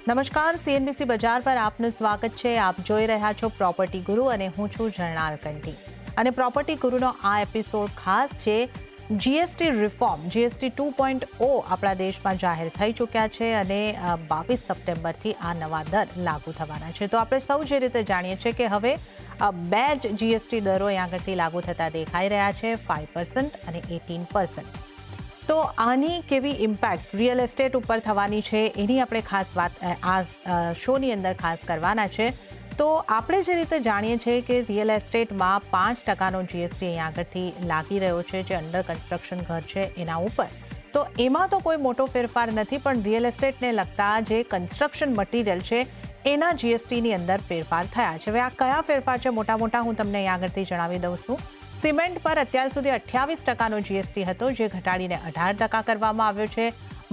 નમસ્કાર, સીએનબીસી બજાર પર આપનું સ્વાગત છે. આપ જોઈ રહ્યા છો પ્રોપર્ટી ગુરુ અને હું છું જર્નાલ કંઠી. અને પ્રોપર્ટી ગુરુનો આ એપિસોડ ખાસ છે જીએસટી રિફોર્મ. જીએસટી 2.0 આપણા દેશમાં જાહેર થઈ ચૂક્યા છે અને 22 સપ્ટેમ્બરથી આ નવા દર લાગુ થવાના છે. તો આપણે સૌ જે રીતે જાણીએ છીએ કે હવે બે જ જીએસટી દરો અહીં આગળથી લાગુ થતા દેખાઈ રહ્યા છે, 5% અને 18%. તો આની કેવી ઇમ્પેક્ટ રિયલ એસ્ટેટ ઉપર થવાની છે એની આપણે ખાસ વાત આ શોની અંદર ખાસ કરવાના છે. તો આપણે જે રીતે જાણીએ છીએ કે રિયલ એસ્ટેટમાં 5%નો જીએસટી અહીં આગળથી લાગી રહ્યો છે, જે અંડર કન્સ્ટ્રક્શન ઘર છે એના ઉપર. તો એમાં તો કોઈ મોટો ફેરફાર નથી, પણ રિયલ એસ્ટેટને લગતા જે કન્સ્ટ્રક્શન મટીરિયલ છે એના જીએસટીની અંદર ફેરફાર થયા છે. હવે આ કયા ફેરફાર છે મોટા હું તમને અહીં આગળથી જણાવી દઉં છું. સિમેન્ટ પર અત્યાર સુધી 28%નો જીએસટી હતો, જે ઘટાડીને 18% કરવામાં આવ્યો છે.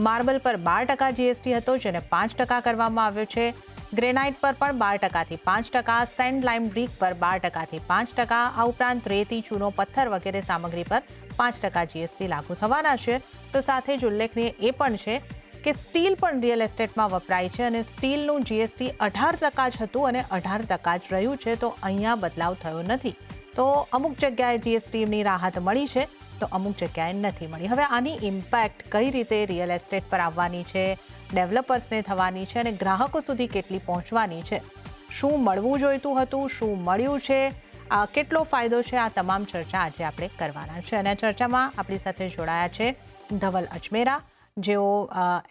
માર્બલ પર 12% જીએસટી હતો, જેને 5% કરવામાં આવ્યો છે. ગ્રેનાઇટ પર પણ 12%થી 5%, સેન્ડ લાઇમ બ્રિક પર 12%થી 5%. આ ઉપરાંત રેતી, ચૂનો, પથ્થર વગેરે સામગ્રી પર 5% જીએસટી લાગુ થવાના છે. તો સાથે જ ઉલ્લેખનીય એ પણ છે કે સ્ટીલ પણ રિયલ એસ્ટેટમાં વપરાય છે અને સ્ટીલનું જીએસટી 18% જ હતું અને 18% જ રહ્યું છે. તો અહીંયા બદલાવ થયો નથી. તો અમુક જગ્યાએ જીએસટીની રાહત મળી છે, તો અમુક જગ્યાએ નથી મળી. હવે આની ઇમ્પેક્ટ કઈ રીતે રિયલ એસ્ટેટ પર આવવાની છે, ડેવલપર્સને થવાની છે અને ગ્રાહકો સુધી કેટલી પહોંચવાની છે, શું મળવું જોઈતું હતું, શું મળ્યું છે, કેટલો ફાયદો છે, આ તમામ ચર્ચા આજે આપણે કરવાના છે. અને ચર્ચામાં આપણી સાથે જોડાયા છે ધવલ અજમેરા, જેઓ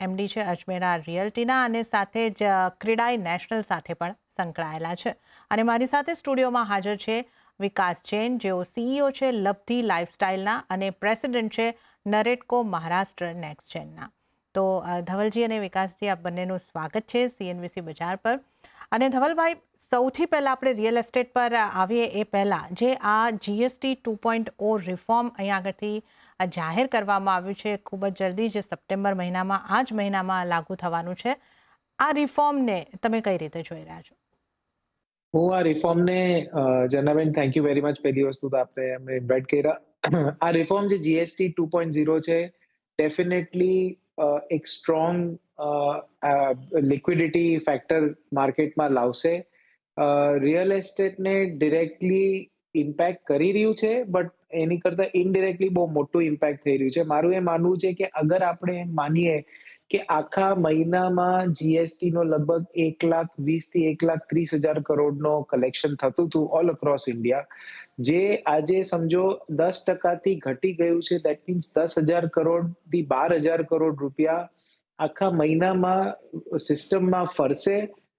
એમડી છે અજમેરા રિયલ્ટીના, અને સાથે જ ક્રેડાઈ નેશનલ સાથે પણ સંકળાયેલા છે. અને મારી સાથે સ્ટુડિયોમાં હાજર છે વિકાસ જૈન, જેઓ સીઈઓ છે લબ્ધી લાઇફસ્ટાઇલના અને પ્રેસિડેન્ટ છે નરેટકો મહારાષ્ટ્ર નેક્સ્ટ જેનના. તો ધવલજી અને વિકાસજી, આપ બંનેનું સ્વાગત છે સીએનબીસી બજાર પર. અને ધવલભાઈ, સૌથી પહેલાં આપણે રિયલ એસ્ટેટ પર આવીએ એ પહેલાં, જે આ જીએસટી 2.0 રિફોર્મ અહીં આગળથી જાહેર કરવામાં આવ્યું છે ખૂબ જ જલ્દી, જે સપ્ટેમ્બર મહિનામાં, આ જ મહિનામાં લાગુ થવાનું છે. આ રિફોર્મને તમે કઈ રીતે જોઈ રહ્યા છો? હું આ રિફોર્મને જનાબેન, થેન્ક યુ વેરી મચ. પહેલી વસ્તુ તો આપણે અમને ઇન્વાઇટ કર્યા. આ રિફોર્મ જે જીએસટી 2.0 છે, ડેફિનેટલી એક સ્ટ્રોંગ લિક્વિડિટી ફેક્ટર માર્કેટમાં લાવશે. રિયલ એસ્ટેટને ડિરેક્ટલી ઇમ્પેક્ટ કરી રહ્યું છે, બટ એની કરતાં ઇનડિરેક્ટલી બહુ મોટું ઇમ્પેક્ટ થઈ રહ્યું છે. મારું એ માનવું છે કે અગર આપણે માનીએ કે આખા મહિનામાં જીએસટીનો લગભગ 1,20,000 થી 1,30,000 કરોડનો કલેક્શન થતું હતું ઓલ અક્રોસ ઇન્ડિયા, જે આજે સમજો 10%થી ઘટી ગયું છે. દેટ મીન્સ 10,000 કરોડથી 12,000 કરોડ રૂપિયા આખા મહિનામાં સિસ્ટમમાં ફરશે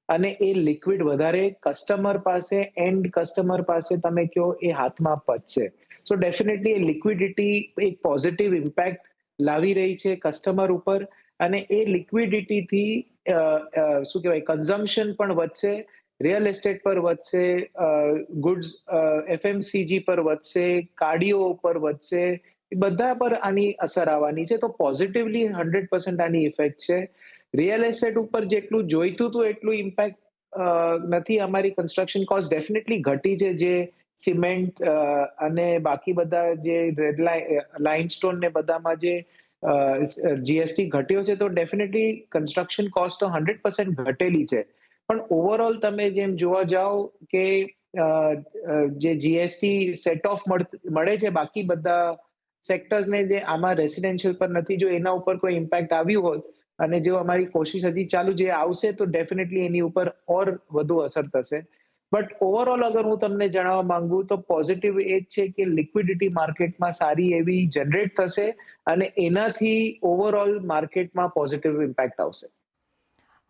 અને એ લિક્વિડ વધારે કસ્ટમર પાસે, એન્ડ કસ્ટમર પાસે તમે કહો એ હાથમાં પચશે. સો ડેફિનેટલી એ લિક્વિડિટી એક પોઝિટિવ ઇમ્પેક્ટ લાવી રહી છે કસ્ટમર ઉપર. અને એ લિક્વિડિટીથી શું કહેવાય, કન્ઝમ્પશન પણ વધશે, રિયલ એસ્ટેટ પર વધશે, ગુડ્સ એફએમસીજી પર વધશે, કાર્ડિયો પર વધશે, એ બધા પર આની અસર આવવાની છે. તો પોઝિટિવલી 100% આની ઇફેક્ટ છે. રિયલ એસ્ટેટ ઉપર જેટલું જોઈતું હતું એટલું ઇમ્પેક્ટ નથી. અમારી કન્સ્ટ્રક્શન કોસ્ટ ડેફિનેટલી ઘટી છે, જે સિમેન્ટ અને બાકી બધા જે રેડ લાઇમસ્ટોન ને બધામાં જે જીએસટી ઘટ્યો છે, તો ડેફિનેટલી કન્સ્ટ્રક્શન કોસ્ટ તો 100% ઘટેલી છે. પણ ઓવરઓલ તમે જેમ જોવા જાઓ કે જે જીએસટી સેટ ઓફ મળે છે બાકી બધા સેક્ટર્સને, જે આમાં રેસિડેન્શિયલ પર નથી, જો એના ઉપર કોઈ ઇમ્પેક્ટ આવ્યું હોત અને જો અમારી કોશિશ હજી ચાલુ જે આવશે, તો ડેફિનેટલી એની ઉપર ઓર વધુ અસર થશે. બટ ઓવરઓલ અગર હું તમને જણાવવા માંગુ તો પોઝિટિવ એ જ છે કે લિક્વિડિટી માર્કેટમાં સારી એવી જનરેટ થશે અને એનાથી ઓવરઓલ માર્કેટમાં પોઝિટિવ ઇમ્પેક્ટ આવશે.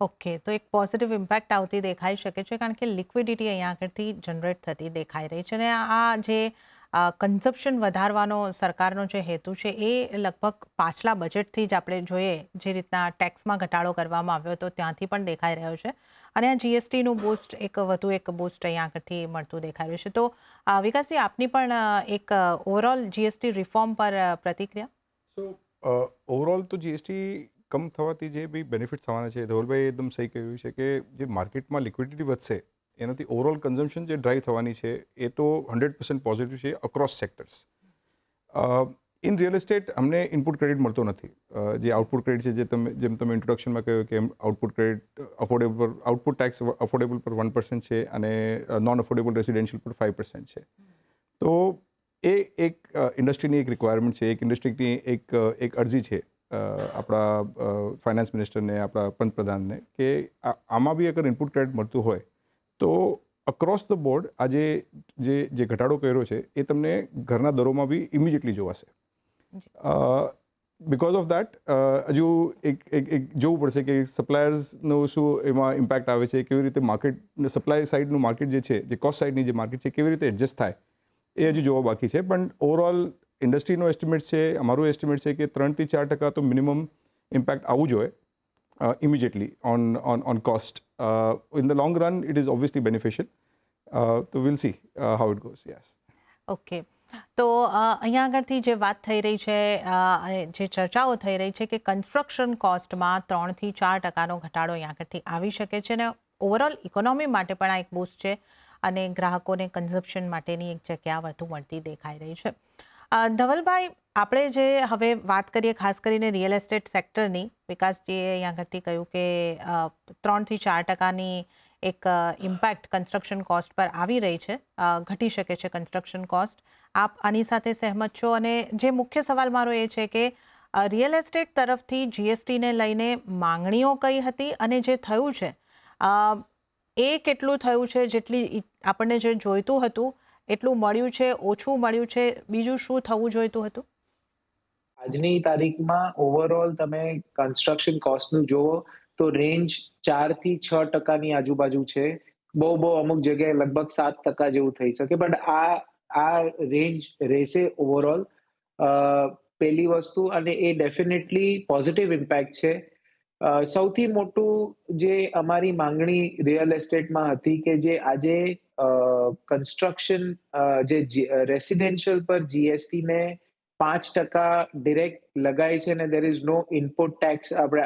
ઓકે, તો એક પોઝિટિવ ઇમ્પેક્ટ આવતી દેખાઈ શકે છે, કારણ કે લિક્વિડિટી અહીંયા આગળથી જનરેટ થતી દેખાઈ રહી છે. અને આ જે કન્ઝપ્શન વધારવાનો સરકારનો જે હેતુ છે, એ લગભગ પાછલા બજેટથી જ આપણે જોઈએ, જે રીતના ટેક્સમાં ઘટાડો કરવામાં આવ્યો હતો ત્યાંથી પણ દેખાઈ રહ્યો છે. અને આ જીએસટીનું બૂસ્ટ, વધુ એક બૂસ્ટ અહીંયા આગળથી મળતું દેખાઈ રહ્યું છે. તો વિકાસજી, આપની પણ એક ઓવરઓલ જીએસટી રિફોર્મ પર પ્રતિક્રિયા? સો ઓવરઓલ તો જીએસટી કમ થવાથી જે બી બેનિફિટ થવાના છે, ધવલભાઈ એકદમ સહી કહ્યું છે કે જે માર્કેટમાં લિક્વિડિટી વધશે એનાથી ઓવરઓલ કન્ઝમ્પશન જે ડ્રાઈવ થવાની છે એ તો 100% પોઝિટિવ છે across sectors. In real estate અમને ઇનપુટ ક્રેડિટ મળતો નથી. જે આઉટપુટ ક્રેડિટ છે, જેમ તમે ઇન્ટ્રોડક્શનમાં કહ્યું કે output credit output tax affordable પર 1% છે અને નોન અફોર્ડેબલ રેસિડેન્શિયલ પર 5% છે. તો એ એક ઇન્ડસ્ટ્રીની એક રિક્વાયરમેન્ટ છે, એક ઇન્ડસ્ટ્રીની એક અરજી છે આપણા ફાઇનાન્સ મિનિસ્ટરને, આપણા પંતપ્રધાનને, કે આમાં બી અગર ઇનપુટ ક્રેડિટ મળતું હોય તો અક્રોસ ધ બોર્ડ આજે જે ઘટાડો કર્યો છે એ તમને ઘરના દરોમાં બી ઇમિડિયેટલી જોવાશે. બિકોઝ ઓફ દેટ હજુ એક જોવું પડશે કે સપ્લાયર્સનો શું એમાં ઇમ્પેક્ટ આવે છે, કેવી રીતે માર્કેટ, સપ્લાય સાઇડનું માર્કેટ જે છે, જે કોસ્ટ સાઇડની જે માર્કેટ છે, કેવી રીતે એડજસ્ટ થાય એ હજુ જોવા બાકી છે. પણ ઓવરઓલ ઇન્ડસ્ટ્રીનો એસ્ટિમેટ છે, અમારું એસ્ટિમેટ છે કે 3-4% તો મિનિમમ ઇમ્પેક્ટ આવવું જોઈએ immediately on cost. In the long run, it is obviously beneficial. So we'll see how it goes. Yes. Okay, તો અહીંયા આગળથી જે વાત થઈ રહી છે, જે ચર્ચાઓ થઈ રહી છે કે કન્સ્ટ્રક્શન કોસ્ટમાં 3-4% ઘટાડો અહીંયા આગળથી આવી શકે છે અને ઓવરઓલ ઇકોનોમી માટે પણ આ એક બૂસ્ટ છે અને ગ્રાહકોને કન્ઝમ્પશન માટેની એક જગ્યા વધુ મળતી દેખાઈ રહી છે. ધવલભાઈ, આપણે જે હવે વાત કરીએ ખાસ કરીને રિયલ એસ્ટેટ સેક્ટરની, વિકાસજીએ અહીંયા આગળથી કહ્યું કે 3-4%ની એક ઇમ્પેક્ટ કન્સ્ટ્રક્શન કોસ્ટ પર આવી રહી છે, ઘટી શકે છે કન્સ્ટ્રક્શન કોસ્ટ. આપ આની સાથે સહેમત છો? અને જે મુખ્ય સવાલ મારો એ છે કે રિયલ એસ્ટેટ તરફથી જીએસટીને લઈને માંગણીઓ કઈ હતી અને જે થયું છે એ કેટલું થયું છે? જેટલી આપણને જે જોઈતું હતું એટલું મળ્યું છે, ઓછું મળ્યું છે, બીજું શું થવું જોઈતું હતું? આજની તારીખમાં ઓવરઓલ તમે કન્સ્ટ્રક્શન કોસ્ટનું જુઓ તો રેન્જ 4-6% આજુબાજુ છે. બહુ અમુક જગ્યાએ લગભગ 7% જેવું થઈ શકે, પણ આ રેન્જ રહેશે ઓવરઓલ. પહેલી વસ્તુ, અને એ ડેફિનેટલી પોઝિટિવ ઇમ્પેક્ટ છે. સૌથી મોટું જે અમારી માંગણી રિયલ એસ્ટેટમાં હતી કે જે આજે કન્સ્ટ્રક્શન જે રેસિડેન્શિયલ પર જીએસટી ને 5% ડિરેક્ટ લગાય છે અને there is no input tax, આપણે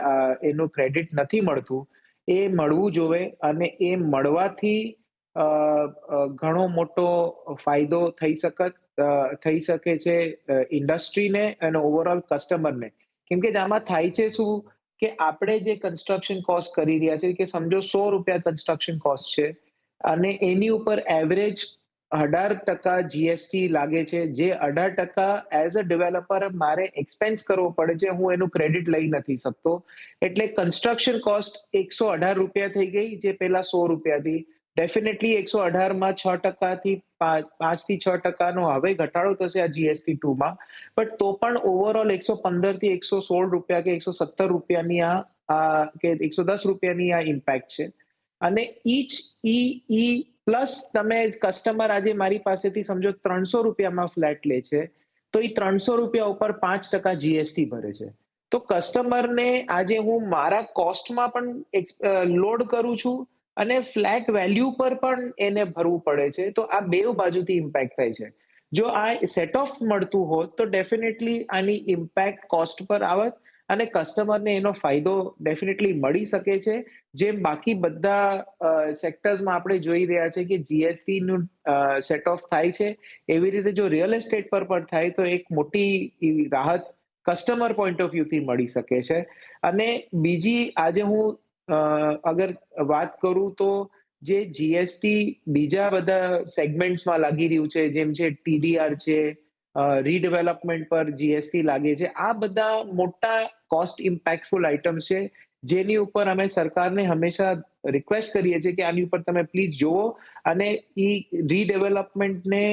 એનું ક્રેડિટ નથી મળતું, એ મળવું જોઈએ. અને એ મળવાથી ઘણો મોટો ફાયદો થઈ શકે છે ઇન્ડસ્ટ્રીને અને ઓવરઓલ કસ્ટમરને. કેમ કે આમાં થાય છે શું કે આપણે જે કન્સ્ટ્રક્શન કોસ્ટ કરી રહ્યા છે, કે સમજો ₹100 કન્સ્ટ્રક્શન કોસ્ટ છે અને એની ઉપર એવરેજ 18% જીએસટી લાગે છે, જે 18% એઝ અ ડેવલપર મારે એક્સપેન્સ કરવો પડે છે, હું એનું ક્રેડિટ લઈ નથી શકતો. એટલે કન્સ્ટ્રક્શન કોસ્ટ ₹118 થઈ ગઈ, જે પહેલા ₹100 હતી. ડેફિનેટલી 118માં 6%થી 5-6% હવે ઘટાડો થશે આ જીએસટી 2માં, બટ તો પણ ઓવરઓલ ₹115થી ₹116 કે ₹117ની કે ₹110ની આ ઇમ્પેક્ટ છે. અને ઈ પ્લસ તમે કસ્ટમર આજે મારી પાસેથી સમજો ₹300માં ફ્લેટ લે છે, તો એ ₹300 ઉપર 5% જીએસટી ભરે છે. તો કસ્ટમરને આજે હું મારા કોસ્ટમાં પણ લોડ કરું છું અને ફ્લેટ વેલ્યુ પર પણ એને ભરવું પડે છે. તો આ બે બાજુથી ઇમ્પેક્ટ થાય છે. જો આ સેટ ઓફ મળતું હોત તો ડેફિનેટલી આની ઇમ્પેક્ટ કોસ્ટ પર આવત અને કસ્ટમરને એનો ફાયદો ડેફિનેટલી મળી શકે છે. જેમ બાકી બધા સેક્ટર્સમાં આપણે જોઈ રહ્યા છે કે જીએસટીનું સેટ ઓફ થાય છે, એવી રીતે જો રિયલ એસ્ટેટ પર પણ થાય તો એક મોટી રાહત કસ્ટમર પોઈન્ટ ઓફ વ્યૂથી મળી શકે છે. અને બીજી, આજે હું અગર વાત કરું તો જે જીએસટી બીજા બધા સેગમેન્ટ્સમાં લાગી રહ્યું છે, જેમ છે ટીડીઆર છે, રીડેવલપમેન્ટ પર જીએસટી લાગે છે, આ બધા મોટા કોસ્ટ ઇમ્પેક્ટફુલ આઇટમ્સ છે, જેની ઉપર અમે સરકારને હંમેશા રિક્વેસ્ટ કરીએ છીએ કે આની ઉપર તમે પ્લીઝ જુઓ અને રીડેવલપમેન્ટને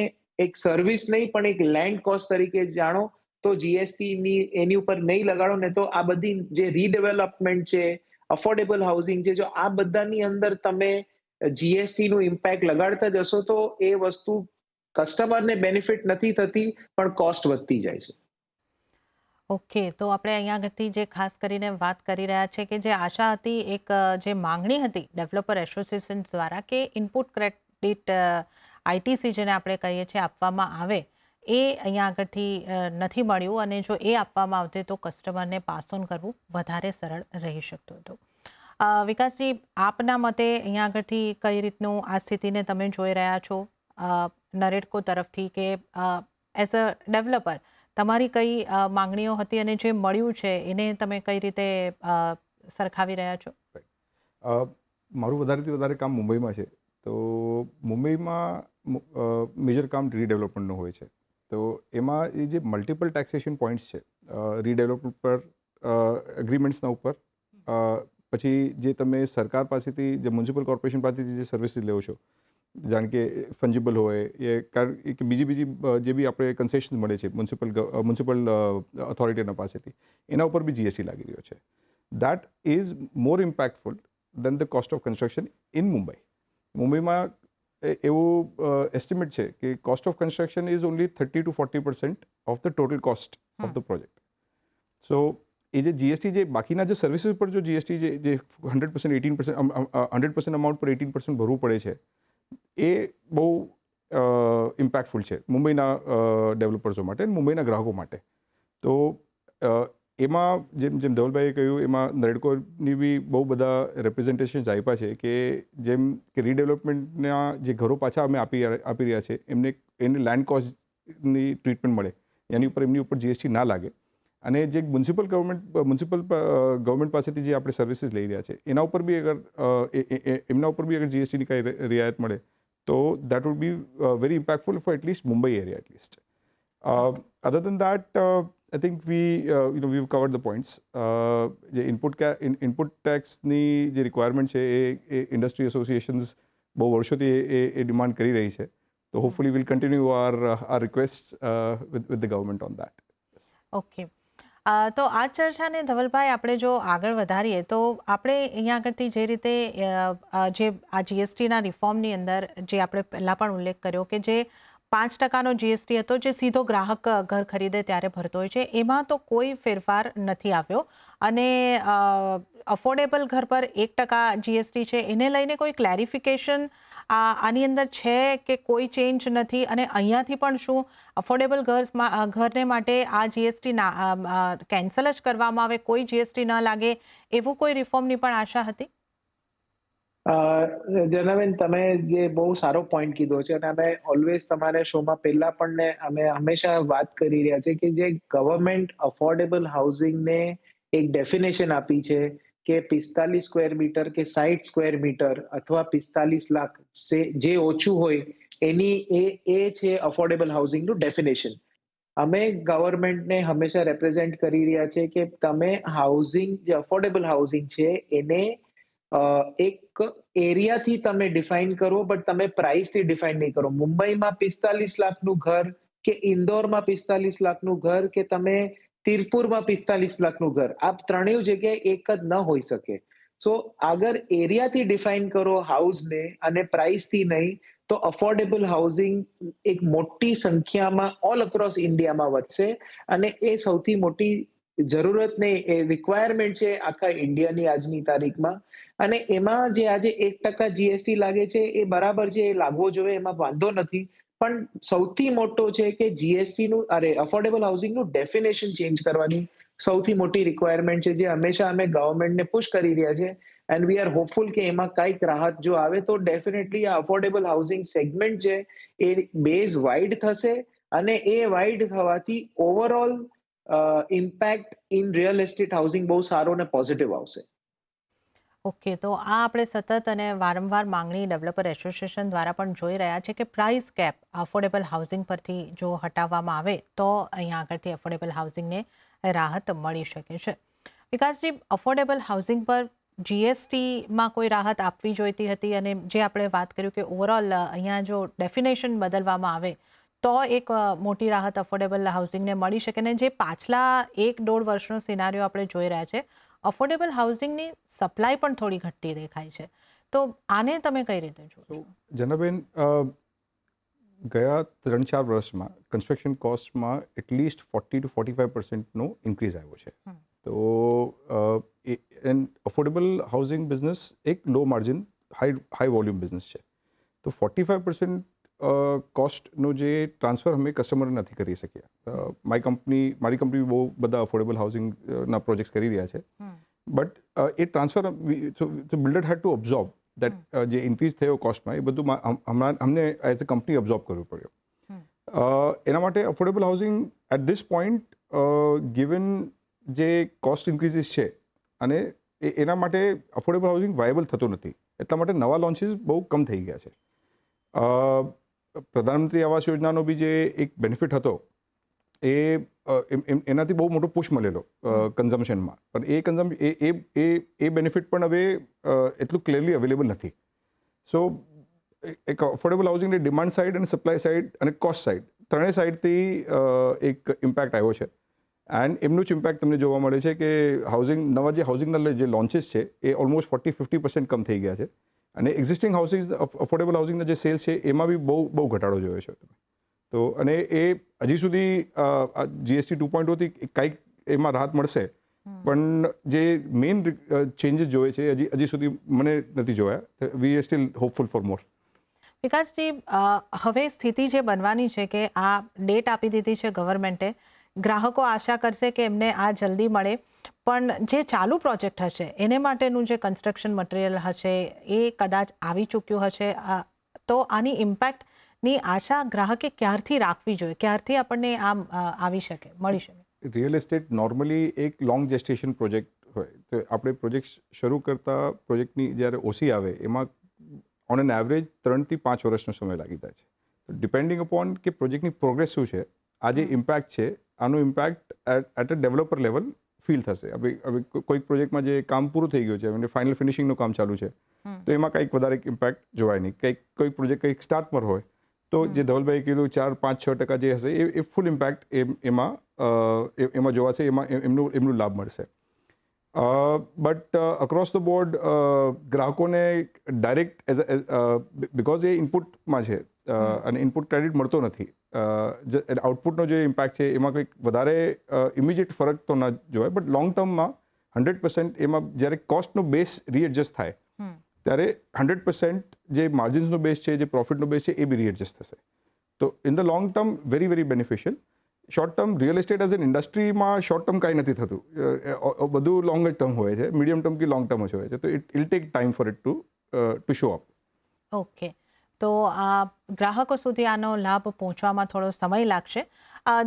એક સર્વિસ નહીં પણ એક લેન્ડ કોસ્ટ તરીકે જાણો. તો જીએસટી એની ઉપર નહીં લગાડો ને તો આ બધી જે રીડેવલપમેન્ટ છે, અફોર્ડેબલ હાઉસિંગ છે, જો આ બધાની અંદર તમે જીએસટીનું ઇમ્પેક્ટ લગાડતા જશો તો એ વસ્તુ કસ્ટમરને બેનિફિટ નથી થતી, પણ કોસ્ટ વધતી જાય છે. ઓકે, તો આપણે અહીંયા આગળથી જે ખાસ કરીને વાત કરી રહ્યા છે કે જે આશા હતી, એક જે માંગણી હતી ડેવલપર એસોસિએશન દ્વારા કે ઇનપુટ ક્રેડિટ આઈટીસી જેને આપણે કહીએ છીએ આપવામાં આવે, એ અહીંયા આગળથી નથી મળ્યું અને જો એ આપવામાં આવતે તો કસ્ટમરને પાસ ઓન કરવું વધારે સરળ રહી શકતું હતું. વિકાસજી, આપના મતે અહીંયા આગળથી કઈ રીતનું આ સ્થિતિને તમે જોઈ રહ્યા છો નરેડકો તરફથી, કે એઝ અ ડેવલપર તમારી કઈ માંગણીઓ હતી અને જે મળ્યું છે એને તમે કઈ રીતે સરખાવી રહ્યા છો? મારું વધારેથી વધારે કામ મુંબઈમાં છે. તો મુંબઈમાં મેજર કામ રીડેવલપમેન્ટનું હોય છે. તો એમાં એ જે મલ્ટિપલ ટેક્સેશન પોઈન્ટ્સ છે રીડેવલપમેન્ટ પર, એગ્રીમેન્ટ્સના ઉપર, પછી જે તમે સરકાર પાસેથી, જે મ્યુનિસિપલ કોર્પોરેશન પાસેથી જે સર્વિસીસ લેવો છો, જાણ કે ફંજિબલ હોય કે બીજી જે બી આપણે કન્સેશન મળે છે મ્યુનિસિપલ ઓથોરિટીના પાસેથી, એના ઉપર બી જીએસટી લાગી રહ્યો છે. That is more impactful than the cost of construction in Mumbai. મુંબઈમાં એવું એસ્ટિમેટ છે કે cost of construction is only 30 to 40% of the total cost of the project. So એ જે જીએસટી, જે બાકીના જે સર્વિસીસ પર જો જીએસટી જે 100% 100% અમાઉન્ટ પર 18% ભરવું પડે છે, એ બહુ ઇમ્પેક્ટફુલ છે મુંબઈના ડેવલપર્સો માટે અને મુંબઈના ગ્રાહકો માટે. તો એમાં જેમ ધવલભાઈએ કહ્યું, એમાં નરેડકોની બી બહુ બધા રિપ્રેઝન્ટેશન્સ આપ્યા છે કે જેમ કે રીડેવલપમેન્ટના જે ઘરો પાછા અમે આપી રહ્યા છે એને લેન્ડ કોસ્ટની ટ્રીટમેન્ટ મળે, એમની ઉપર જીએસટી ના લાગે. અને જે મ્યુનિસિપલ ગવર્મેન્ટ પાસેથી જે આપણે સર્વિસીસ લઈ રહ્યા છે એના ઉપર બી અગર જીએસટીની કાંઈ રિયાયત મળે તો that would be very impactful for at least Mumbai area at least. Other than that I think we've covered the points. જે ઇનપુટ ટેક્સની જે રિક્વાયરમેન્ટ છે એ ઇન્ડસ્ટ્રી એસોસિએશન્સ બહુ વર્ષોથી એ ડિમાન્ડ કરી રહી છે. તો hopefully will continue our request with the government on that. Okay, તો આ ચર્ચાને ધવલભાઈ આપણે જો આગળ વધારીએ તો આપણે અહીંયા આગળથી જે રીતે જે આ જીએસટીના રિફોર્મની અંદર જે આપણે પહેલાં પણ ઉલ્લેખ કર્યો કે જે 5% જીએસટી હતો જે સીધો ગ્રાહક ઘર ખરીદે ત્યારે ભરતો હોય છે, એમાં તો કોઈ ફેરફાર નથી આવ્યો. અને અફોર્ડેબલ ઘર પર 1% જીએસટી છે, એને લઈને કોઈ ક્લેરિફિકેશન આની અંદર છે કે કોઈ ચેન્જ નથી? અને અહીંયાથી પણ શું અફોર્ડેબલ ઘરને માટે આ જીએસટી કેન્સલ જ કરવામાં આવે, કોઈ જીએસટી ન લાગે, એવું કોઈ રિફોર્મની પણ આશા હતી? જનાબેન, તમે જે બહુ સારો પોઈન્ટ કીધો છે અને અમે ઓલવેઝ તમારા શોમાં પહેલા પણ અમે હંમેશા વાત કરી રહ્યા છે કે જે ગવર્મેન્ટ અફોર્ડેબલ હાઉસિંગને એક ડેફિનેશન આપી છે કે 45 સ્ક્વેર મીટર કે 60 સ્ક્વેર મીટર અથવા 45 લાખ જે ઓછું હોય એની એ છે અફોર્ડેબલ હાઉસિંગનું ડેફિનેશન. અમે ગવર્મેન્ટને હંમેશા રેપ્રેઝેન્ટ કરી રહ્યા છે કે તમે હાઉસિંગ, જે અફોર્ડેબલ હાઉસિંગ છે એને એક એરિયાથી તમે ડિફાઇન કરો, બટ તમે પ્રાઇસથી ડિફાઇન નહીં કરો. મુંબઈમાં 45 લાખનું ઘર કે ઇન્દોરમાં 45 લાખનું ઘર કે તમે તિરપુરમાં 45 લાખનું ઘર, આ ત્રણેય જગ્યાએ એક જ ન હોઈ શકે. સો અગર એરિયાથી ડિફાઇન કરો હાઉસને અને પ્રાઇસથી નહીં, તો અફોર્ડેબલ હાઉસિંગ એક મોટી સંખ્યામાં ઓલ અક્રોસ ઇન્ડિયામાં વધશે. અને એ સૌથી મોટી જરૂરત ને એ રિક્વાયરમેન્ટ છે આખા ઇન્ડિયાની આજની તારીખમાં. અને એમાં જે આજે 1% જીએસટી લાગે છે એ બરાબર છે, એ લાગવો જોઈએ, એમાં વાંધો નથી. પણ સૌથી મોટો છે કે જીએસટીનું અફોર્ડેબલ હાઉસિંગનું ડેફિનેશન ચેન્જ કરવાની સૌથી મોટી રિક્વાયરમેન્ટ છે, જે હંમેશા અમે ગવર્મેન્ટને પુશ કરી રહ્યા છે. એન્ડ વી આર હોપફુલ કે એમાં કંઈક રાહત જો આવે તો ડેફિનેટલી આ અફોર્ડેબલ હાઉસિંગ સેગમેન્ટ છે એ બેઝ વાઇડ થશે અને એ વાઇડ થવાથી overall impact in real estate housing બહુ સારો અને પોઝિટિવ આવશે. ઓકે, તો આ આપણે સતત અને વારંવાર માંગણી ડેવલપર એસોસિએશન દ્વારા પણ જોઈ રહ્યા છે કે પ્રાઇસ કેપ અફોર્ડેબલ હાઉસિંગ પરથી જો હટાવવામાં આવે તો અહીંયા આગળથી અફોર્ડેબલ હાઉસિંગને રાહત મળી શકે છે. વિકાસજી, અફોર્ડેબલ હાઉસિંગ પર જીએસટીમાં કોઈ રાહત આપવી જોઈતી હતી અને જે આપણે વાત કર્યું કે ઓવરઓલ અહીંયા જો ડેફિનેશન બદલવામાં આવે તો એક મોટી રાહત અફોર્ડેબલ હાઉસિંગને મળી શકે. ને જે પાછલા 1-1.5 વર્ષનો સિનારીઓ આપણે જોઈ રહ્યા છે, અફોર્ડેબલ હાઉસિંગની સપ્લાય પણ થોડી ઘટતી દેખાય છે. તો આને તમે કઈ રીતે જોશો? જનાબેન, ગયા 3-4 વર્ષમાં કન્સ્ટ્રક્શન કોસ્ટમાં એટલીસ્ટ 40 to 45%નો ઇન્ક્રીઝ આવ્યો છે. તો અફોર્ડેબલ હાઉસિંગ બિઝનેસ એક લો માર્જિન હાઈ વોલ્યુમ બિઝનેસ છે. તો 45% કોસ્ટનો જે ટ્રાન્સફર અમે કસ્ટમર નથી કરી શક્યા. મારી કંપની બહુ બધા અફોર્ડેબલ હાઉસિંગના પ્રોજેક્ટ્સ કરી રહ્યા છે. બટ એ transfer builder had to absorb that જે ઇન્ક્રીઝ થયો કોસ્ટમાં, એ બધું અમને એઝ અ કંપની અબ્ઝોર્બ કરવું પડ્યું. એના માટે affordable housing at this point given જે કોસ્ટ ઇન્ક્રીઝીસ છે અને એના માટે અફોર્ડેબલ હાઉસિંગ વાયેબલ થતું નથી, એટલા માટે નવા લોન્ચીસ બહુ કમ થઈ ગયા છે. પ્રધાનમંત્રી આવાસ યોજનાનો બી જે એક બેનિફિટ હતો એ એનાથી બહુ મોટો પુશ મળેલો કન્ઝમ્પશનમાં, પણ એ બેનિફિટ પણ હવે એટલું ક્લિયરલી અવેલેબલ નથી. સો એક અફોર્ડેબલ હાઉસિંગની ડિમાન્ડ સાઇડ અને સપ્લાય સાઇડ અને કોસ્ટ સાઇડ ત્રણેય સાઇડથી એક ઇમ્પેક્ટ આવ્યો છે. એન્ડ એમનું જ ઇમ્પેક્ટ તમને જોવા મળે છે કે નવા જે હાઉસિંગના જે લોન્ચીસ છે એ ઓલમોસ્ટ 40-50% કમ થઈ ગયા છે અને એક્ઝિસ્ટિંગ હાઉસિંગ અફોર્ડેબલ હાઉસિંગના જે સેલ્સ છે એમાં બી બહુ ઘટાડો જોયો છે. તો અને એ હજી સુધી GST 2.0થી કંઈક એમાં રાહત મળશે, પણ જે મેઇન ચેન્જીસ જોઈએ છે હજી સુધી મને નથી જોયા. We are still hopeful for more. Vikasji, હવે સ્થિતિ જે બનવાની છે કે આ ડેટ આપી દીધી છે ગવર્મેન્ટે, ગ્રાહકો આશા કરશે કે એમને આ જલ્દી મળે, પણ જે ચાલુ પ્રોજેક્ટ હશે એને માટેનું જે કન્સ્ટ્રક્શન મટીરિયલ હશે એ કદાચ આવી ચૂક્યું હશે, તો આની ઇમ્પેક્ટની આશા ગ્રાહકે ક્યારથી રાખવી જોઈએ, ક્યારથી આપણને આમ આવી શકે, મળી શકે? રિયલ એસ્ટેટ નોર્મલી એક લોંગ જેસ્ટેશન પ્રોજેક્ટ હોય, તો આપણે પ્રોજેક્ટ શરૂ કરતા પ્રોજેક્ટની જ્યારે ઓસી આવે એમાં ઓન એન એવરેજ 3 થી 5 વર્ષનો સમય લાગી જાય છે. ડિપેન્ડિંગ અપોન કે પ્રોજેક્ટની પ્રોગ્રેસ શું છે, આ જે ઇમ્પેક્ટ છે આનું impact at a developer level feel થશે. હવે કોઈક પ્રોજેક્ટમાં જે કામ પૂરું થઈ ગયું છે અને ફાઇનલ ફિનિશિંગનું કામ ચાલુ છે તો એમાં કંઈક વધારે ઇમ્પેક્ટ જોવાય નહીં. કોઈક પ્રોજેક્ટ કંઈક સ્ટાર્ટ પર હોય તો જે ધવલભાઈ કીધું 4-5-6% જે હશે એ ફૂલ ઇમ્પેક્ટ એમાં જોવાશે, એમનું લાભ મળશે. બટ અક્રોસ ધ બોર્ડ ગ્રાહકોને ડાયરેક્ટ બિકોઝ એ ઇનપુટમાં છે અને ઇનપુટ ક્રેડિટ મળતો નથી, આઉટપુટનો જે ઇમ્પેક્ટ છે એમાં કંઈક વધારે ઇમિડિયેટ ફરક તો ન જોવાય, બટ લોંગ ટર્મમાં 100% એમાં જ્યારે કોસ્ટનો બેઝ રીએડજસ્ટ થાય ત્યારે 100% જે માર્જિન્સનો બેઝ છે, જે પ્રોફિટનો બેઝ છે એ બી રીએડજસ્ટ થશે. તો in the long term very very beneficial. Short term real estate as an ઇન્ડસ્ટ્રીમાં શોર્ટ ટર્મ કાંઈ નથી થતું, બધું લોંગ ટર્મ હોય છે, મીડિયમ ટર્મ કે લોંગ ટર્મ જ હોય છે, તો it will take time for it to show up. Okay, તો આ ગ્રાહકો સુધી આનો લાભ પહોંચવામાં થોડો સમય લાગશે.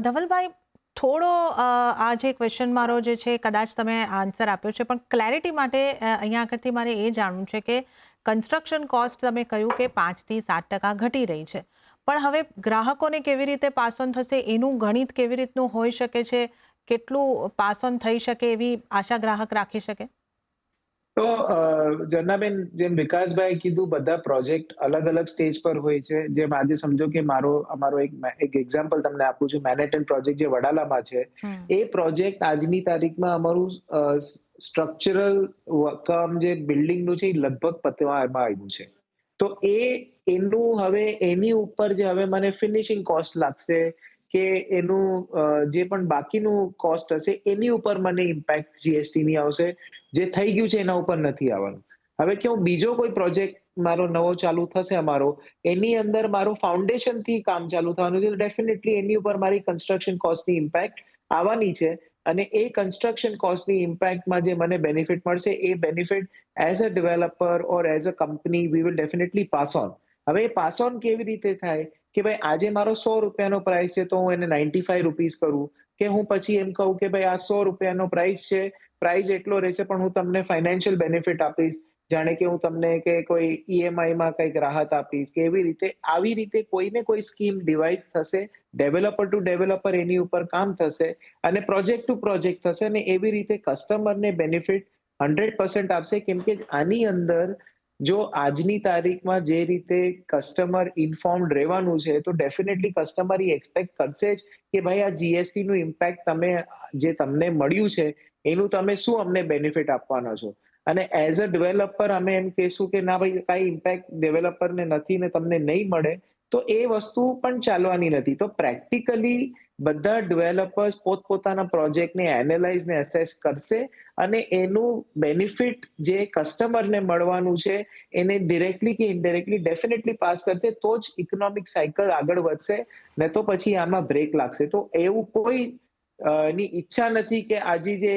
ધવલભાઈ, થોડો આ જે ક્વેશ્ચન મારો જે છે કદાચ તમે આન્સર આપ્યો છે, પણ ક્લેરિટી માટે અહીંયા આગળથી મારે એ જાણવું છે કે કન્સ્ટ્રક્શન કોસ્ટ તમે કહ્યું કે 5 થી 7% ઘટી રહી છે, પણ હવે ગ્રાહકોને કેવી રીતે પાસ ઓન થશે, એનું ગણિત કેવી રીતનું હોઈ શકે છે, કેટલું પાસ ઓન થઈ શકે એવી આશા ગ્રાહક રાખી શકે? તો જન્નાબેન, જેમ વિકાસભાઈ કીધું, બધા પ્રોજેક્ટ અલગ અલગ સ્ટેજ પર હોય છે. જેમ આજે સમજો કે અમારો એક એક્ઝામ્પલ તમને આપું છું, મેનેટન પ્રોજેક્ટ જે વડાલામાં છે, એ પ્રોજેક્ટ આજની તારીખમાં અમારું સ્ટ્રક્ચરલ કામ જે બિલ્ડિંગનું છે એ લગભગ પતવા આવ્યું છે. તો એનું હવે એની ઉપર જે હવે મને ફિનિશિંગ કોસ્ટ લાગશે કે એનું જે પણ બાકીનું કોસ્ટ હશે એની ઉપર મને ઇમ્પેક્ટ જીએસટીની આવશે. જે થઈ ગયું છે એના ઉપર નથી આવવાનું. હવે કેવું, બીજો કોઈ પ્રોજેક્ટ મારો નવો ચાલુ થશે અમારો, એની અંદર મારું ફાઉન્ડેશનથી કામ ચાલુ થવાનું છે, ડેફિનેટલી એની ઉપર મારી કન્સ્ટ્રક્શન કોસ્ટની ઇમ્પેક્ટ આવવાની છે. અને એ કન્સ્ટ્રક્શન કોસ્ટની ઇમ્પેક્ટમાં જે મને બેનિફિટ મળશે એ benefit as a developer or as a company we will definitely pass on. હવે એ પાસ ઓન કેવી રીતે થાય કે ભાઈ આજે મારો ₹100 પ્રાઇસ છે તો હું એને ₹95 કરું, કે હું પછી એમ કહું કે ભાઈ આ ₹100 પ્રાઇસ છે, પ્રાઇસ એટલો રહેશે પણ હું તમને ફાઇનાન્શિયલ બેનિફિટ આપીશ, જાણે કે હું તમને કે કોઈ EMIમાં કંઈક રાહત આપીશ, કે આવી રીતે કોઈને કોઈ સ્કીમ ડિવાઇસ થશે, ડેવલપર ટુ ડેવલપર એની ઉપર કામ થશે અને પ્રોજેક્ટ ટુ પ્રોજેક્ટ થશે અને એવી રીતે કસ્ટમરને બેનિફિટ 100% આપશે. કેમ કે આની અંદર જો આજની તારીખમાં જે રીતે કસ્ટમર ઇન્ફોર્મ્ડ રહેવાનું છે તો ડેફિનેટલી કસ્ટમર એક્સપેક્ટ કરશે જ કે ભાઈ આ જીએસટીનું ઇમ્પેક્ટ જે તમને મળ્યું છે એનું તમે શું અમને બેનિફિટ આપવાના છો. અને એઝ અ ડેવલપર અમે એમ કહેશું કે ના ભાઈ કાંઈ ઇમ્પેક્ટ ડેવલપરને નથી ને તમને નહીં મળે, તો એ વસ્તુ પણ ચાલવાની નથી. તો પ્રેક્ટિકલી બધા ડેવલપર્સ પોતપોતાના પ્રોજેક્ટને એનાલાઇઝ ને એસેસ કરશે અને એનું બેનિફિટ જે કસ્ટમરને મળવાનું છે એને ડિરેક્ટલી કે ઇનડાયરેક્ટલી ડેફિનેટલી પાસ કરશે, તો જ ઇકોનોમિક સાયકલ આગળ વધશે, ને તો પછી આમાં બ્રેક લાગશે. તો એવું કોઈ ની ઈચ્છા નથી કે આજે જે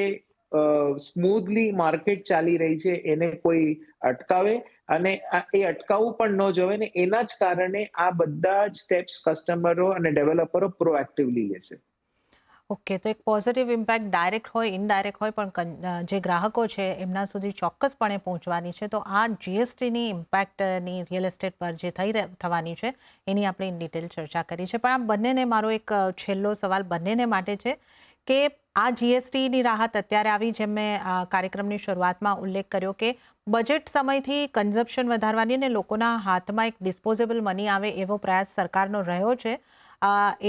સ્મૂથલી માર્કેટ ચાલી રહી છે એને કોઈ અટકાવે. અને એ અટકાવવું પણ ન જોવે ને એના જ કારણે આ બધા જ સ્ટેપ્સ કસ્ટમરો અને ડેવલપરો પ્રોએક્ટિવલી લેશે. ઓકે, તો એક પોઝિટિવ ઇમ્પેક્ટ ડાયરેક્ટ હોય ઇનડાયરેક્ટ હોય પણ જે ગ્રાહકો છે એમના સુધી ચોક્કસપણે પહોંચવાની છે. તો આ જીએસટીની ઇમ્પેક્ટની રિયલ એસ્ટેટ પર જે થવાની છે એની આપણે ઇન ડિટેલ ચર્ચા કરી છે. પણ આ બંનેને મારો એક છેલ્લો સવાલ બંનેને માટે છે કે આ જીએસટીની રાહત અત્યારે આવી, જેમ મેં કાર્યક્રમની શરૂઆતમાં ઉલ્લેખ કર્યો કે બજેટ સમયથી કન્ઝપ્શન વધારવાની અને લોકોના હાથમાં એક ડિસ્પોઝેબલ મની આવે એવો પ્રયાસ સરકારનો રહ્યો છે.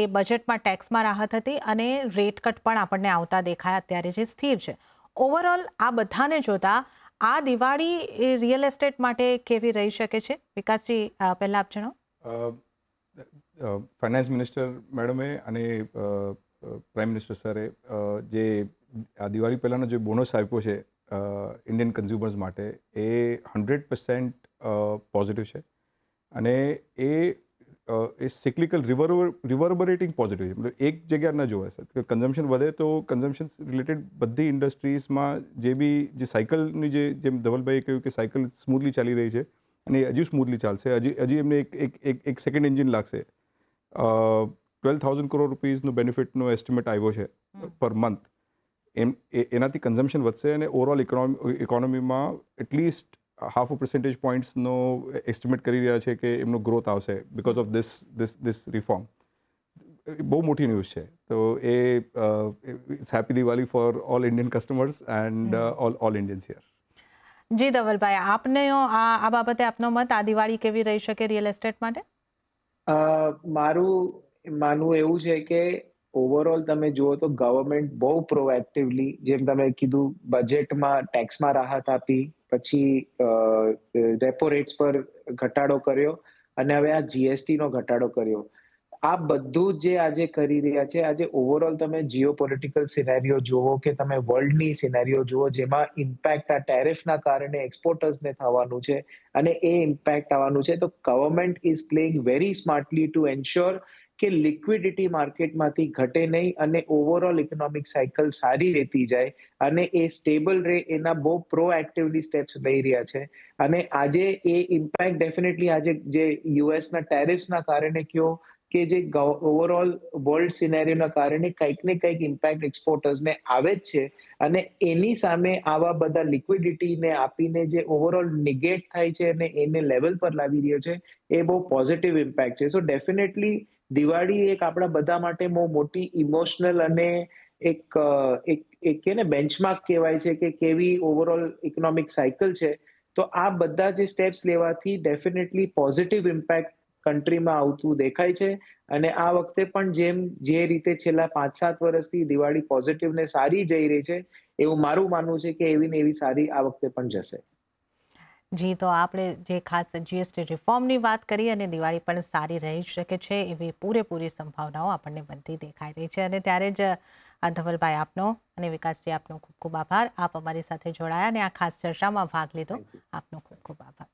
એ બજેટમાં ટેક્સમાં રાહત હતી અને રેટ કટ પણ આપણને આવતા દેખાય અત્યારે જે સ્થિર છે. ઓવરઓલ આ બધાને જોતા આ દિવાળી રિયલ એસ્ટેટ માટે કેવી રહી શકે છે? વિકાસજી, પહેલા આપ જણાવો. ફાઇનાન્સ મિનિસ્ટર મેડમે અને પ્રાઇમ મિનિસ્ટર સરે જે આ દિવાળી પહેલાંનો જે બોનસ આપ્યો છે ઇન્ડિયન કન્ઝ્યુમર્સ માટે, એ 100% પોઝિટિવ છે અને એ સિક્લિકલ રિવર્બરેટિંગ પોઝિટિવ છે. મતલબ એક જગ્યા ન જોવાય સર. કન્ઝમ્પશન વધે તો કન્ઝમ્પશન રિલેટેડ બધી ઇન્ડસ્ટ્રીઝમાં જે સાયકલની જેમ ધવલભાઈએ કહ્યું કે સાયકલ સ્મૂથલી ચાલી રહી છે અને હજી સ્મૂથલી ચાલશે. હજી એમને એક સેકન્ડ એન્જિન લાગશે. 12,000 કરોડ રૂપીઝનો બેનિફિટનો એસ્ટિમેટ આવ્યો છે પર મંથ. એનાથી કન્ઝમ્પશન વધશે અને ઓવરઓલ ઇકોનોમીમાં એટલીસ્ટ 0.5% પોઈન્ટ્સનો એસ્ટિમેટ કરી રહ્યા છે કે એમનો ગ્રોથ આવશે બિકોઝ ઓફ ધીસ રિફોર્મ. બહુ મોટી ન્યૂઝ છે. તો it's happy Diwali for all Indian customers and all Indians here. જી ધવલભાઈ, આપને આ બાબતે આપનો મત, આ દિવાળી કેવી રહી શકે રિયલ એસ્ટેટ માટે? મારું માનવું એવું છે કે ઓવરઓલ તમે જુઓ તો ગવર્મેન્ટ બહુ પ્રોએક્ટિવલી, જેમ તમે કીધું, બજેટમાં ટેક્સમાં રાહત આપી, પછી રેપો રેટ્સ પર ઘટાડો કર્યો અને હવે આ જીએસટીનો ઘટાડો કર્યો. આ બધું જે આજે કરી રહ્યા છે, આજે ઓવરઓલ તમે જીઓપોલિટિકલ સિનેરિયો જુઓ કે તમે વર્લ્ડની સિનેરિયો જુઓ, જેમાં ઇમ્પેક્ટ આ ટેરિફના કારણે એક્સપોર્ટર્સને થવાનું છે અને એ ઇમ્પેક્ટ આવવાનું છે. તો government is playing very smartly two ensure કે લિક્વિડિટી માર્કેટમાંથી ઘટે નહીં અને ઓવરઓલ ઇકોનોમિક સાયકલ સારી રહેતી જાય અને એ સ્ટેબલ રહે, એના બહુ પ્રોએક્ટિવલી સ્ટેપ્સ લઈ રહ્યા છે. અને આજે એ ઇમ્પેક્ટ ડેફિનેટલી આજે જે યુએસના ટેરિફ્સના કારણે કયો કે જે ઓવરઓલ વર્લ્ડ સિનેરિયોના કારણે કંઈક ને કંઈક ઇમ્પેક્ટ એક્સપોર્ટર્સને આવે જ છે અને એની સામે આવા બધા લિક્વિડિટીને આપીને જે ઓવરઓલ નિગેટ થાય છે અને એને લેવલ પર લાવી રહ્યો છે, એ બહુ પોઝિટિવ ઇમ્પેક્ટ છે. સો ડેફિનેટલી દિવાળી એક આપણા બધા માટે બહુ મોટી ઇમોશનલ અને એક કે ને બેન્ચમાર્ક કહેવાય છે કે કેવી ઓવરઓલ ઇકોનોમિક સાયકલ છે. તો આ બધા જે સ્ટેપ્સ લેવાથી ડેફિનેટલી પોઝિટિવ ઇમ્પેક્ટ કન્ટ્રીમાં આવતું દેખાય છે અને આ વખતે પણ જે રીતે છેલ્લા 5-7 વર્ષથી દિવાળી પોઝિટિવ ને સારી જઈ રહી છે, એવું મારું માનવું છે કે એવી ને એવી સારી આ વખતે પણ જશે. જી, તો આપણે જે ખાસ જીએસટી રિફોર્મની વાત કરી અને દિવાળી પણ સારી રહી શકે છે એવી પૂરેપૂરી સંભાવનાઓ આપણને બનતી દેખાઈ રહી છે. અને ત્યારે જ ધવલભાઈ આપનો અને વિકાસજી આપનો ખૂબ ખૂબ આભાર. આપ અમારી સાથે જોડાયા અને આ ખાસ ચર્ચામાં ભાગ લીધો. આપનો ખૂબ ખૂબ આભાર.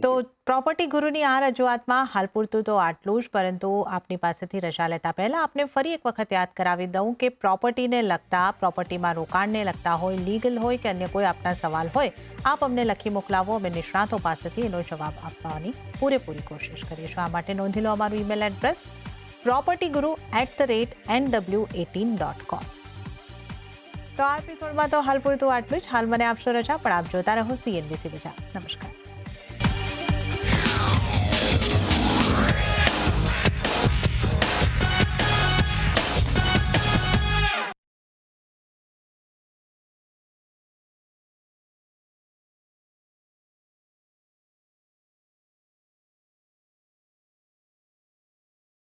તો પ્રોપર્ટી ગુરુની આ રજૂઆતમાં હાલ પૂરતું તો આટલું જ, પરંતુ આપની પાસેથી રજા લેતા પહેલા આપને ફરી એક વખત યાદ કરાવી દઉં કે પ્રોપર્ટીને લગતા, પ્રોપર્ટીમાં રોકાણને લગતા હોય, લીગલ હોય કે અન્ય કોઈ આપના સવાલ હોય, આપ અમને લખી મોકલાવો. અમે નિષ્ણાતો પાસેથી એનો જવાબ આપવાની પૂરેપૂરી કોશિશ કરીશું. આ માટે નોંધી લો અમારું ઈમેલ એડ્રેસ propertyguru@the18.com. તો આ એપિસોડમાં તો હાલ પૂરતું આટલું જ. હાલ મને આપશો રજા, પણ આપ જોતા રહો CNBC ગુજરાત. નમસ્કાર.